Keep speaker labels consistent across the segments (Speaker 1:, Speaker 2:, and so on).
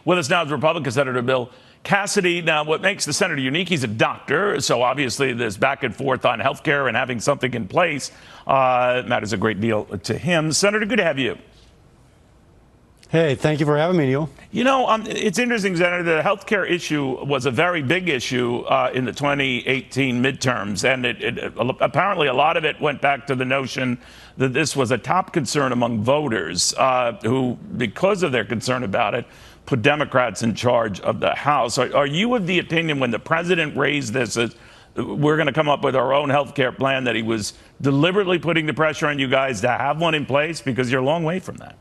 Speaker 1: With us now is Republican Senator Bill Cassidy. Now, what makes the senator unique, he's a doctor, so obviously there's back and forth on health care and having something in place matters a great deal to him. Senator, good to have you.
Speaker 2: Hey, thank you for having me, Neil.
Speaker 1: You know, it's interesting, Senator, the health care issue was a very big issue in the 2018 midterms, and apparently a lot of it went back to the notion that this was a top concern among voters who, because of their concern about it, put Democrats in charge of the House. Are you of the opinion when the president raised this as we're going to come up with our own health care plan that he was deliberately putting the pressure on you guys to have one in place, because you're a long way from that?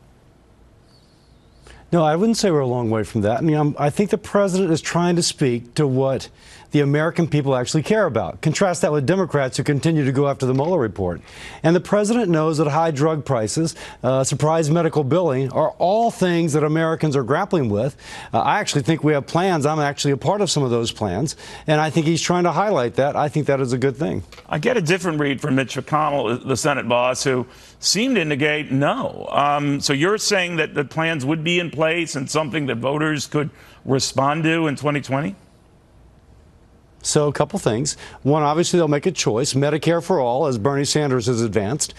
Speaker 2: No, I wouldn't say we're a long way from that. I mean, I think the president is trying to speak to what the American people actually care about. Contrast that with Democrats who continue to go after the Mueller report. And the president knows that high drug prices, surprise medical billing are all things that Americans are grappling with. I actually think we have plans. I'm actually a part of some of those plans. And I think he's trying to highlight that. I think that is a good thing.
Speaker 1: I get a different read from Mitch McConnell, the Senate boss, who seemed to indicate no. So you're saying that the plans would be in place and something that voters could respond to in 2020?
Speaker 2: So a couple things. One, obviously, they'll make a choice. Medicare for all, as Bernie Sanders has advanced,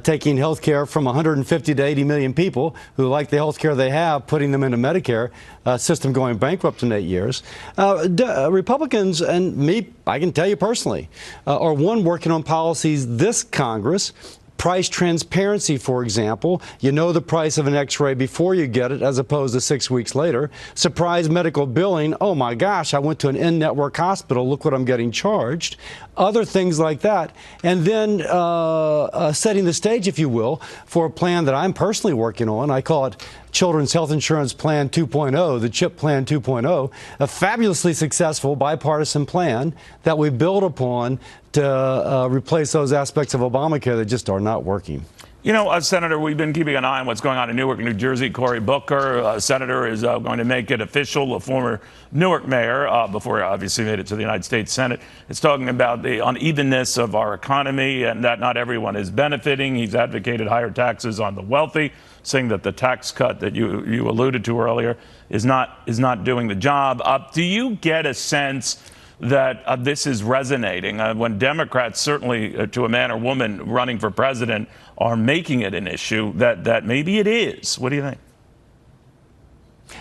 Speaker 2: taking health care from 150 to 80 million people who like the health care they have, putting them into Medicare, system going bankrupt in 8 years. Republicans and me, I can tell you personally, are working on policies this Congress. Price transparency, for example. You know the price of an x-ray before you get it as opposed to 6 weeks later. Surprise medical billing. Oh my gosh, I went to an in-network hospital. Look what I'm getting charged. Other things like that. And then setting the stage, if you will, for a plan that I'm personally working on. I call it Children's Health Insurance Plan 2.0, the CHIP Plan 2.0, a fabulously successful bipartisan plan that we build upon to replace those aspects of Obamacare that just are not working.
Speaker 1: You know, Senator, we've been keeping an eye on what's going on in Newark, New Jersey. Cory Booker, Senator, is going to make it official. A former Newark mayor, before he obviously made it to the United States Senate, is talking about the unevenness of our economy and that not everyone is benefiting. He's advocated higher taxes on the wealthy, saying that the tax cut that you alluded to earlier is not doing the job. Do you get a sense that this is resonating when Democrats, certainly to a man or woman running for president, are making it an issue, that maybe it is? What do you think?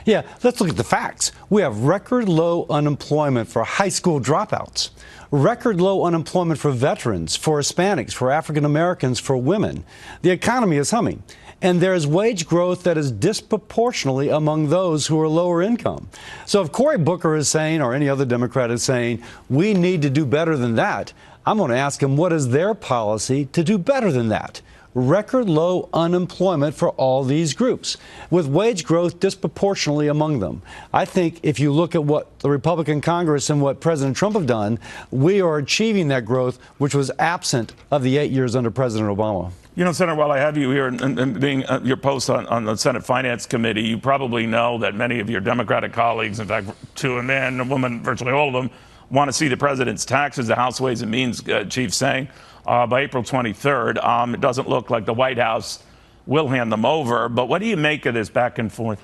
Speaker 2: Yeah, let's look at the facts. We have record low unemployment for high school dropouts, record low unemployment for veterans, for Hispanics, for African Americans, for women. The economy is humming. And there's wage growth that is disproportionately among those who are lower income. So if Cory Booker is saying, or any other Democrat is saying, we need to do better than that, I'm going to ask him, what is their policy to do better than that? Record low unemployment for all these groups, with wage growth disproportionately among them. I think if you look at what the Republican Congress and what President Trump have done, we are achieving that growth, which was absent of the 8 years under President Obama.
Speaker 1: You know, Senator, while I have you here and being your post on the Senate Finance Committee, you probably know that many of your Democratic colleagues, in fact, to a man, a woman, virtually all of them, want to see the president's taxes, the House Ways and Means chief saying, by April 23rd. It doesn't look like the White House will hand them over. But what do you make of this back and forth?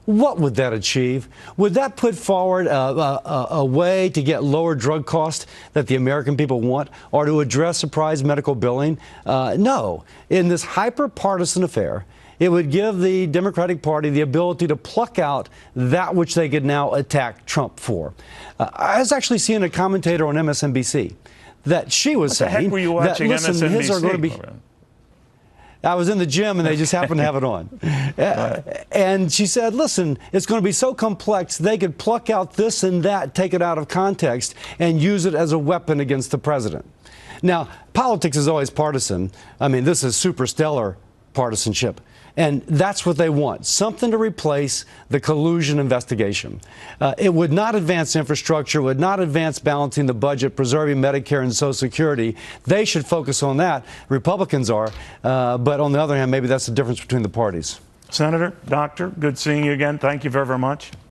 Speaker 2: What would that achieve? Would that put forward a way to get lower drug costs that the American people want, or to address surprise medical billing? No. In this hyper-partisan affair, it would give the Democratic Party the ability to pluck out that which they could now attack Trump for. I was actually seeing a commentator on MSNBC that she was saying
Speaker 1: what the heck were you watching
Speaker 2: that, listen,
Speaker 1: MSNBC?
Speaker 2: his are going to be... I was in the gym and they just happened to have it on. And she said, listen, it's going to be so complex, they could pluck out this and that, take it out of context, and use it as a weapon against the president. Now, politics is always partisan. I mean, this is super stellar partisanship. And that's what they want, something to replace the collusion investigation. It would not advance infrastructure, would not advance balancing the budget, preserving Medicare and Social Security. They should focus on that. Republicans are. But on the other hand, maybe that's the difference between the parties.
Speaker 1: Senator, Doctor, good seeing you again. Thank you very, very much.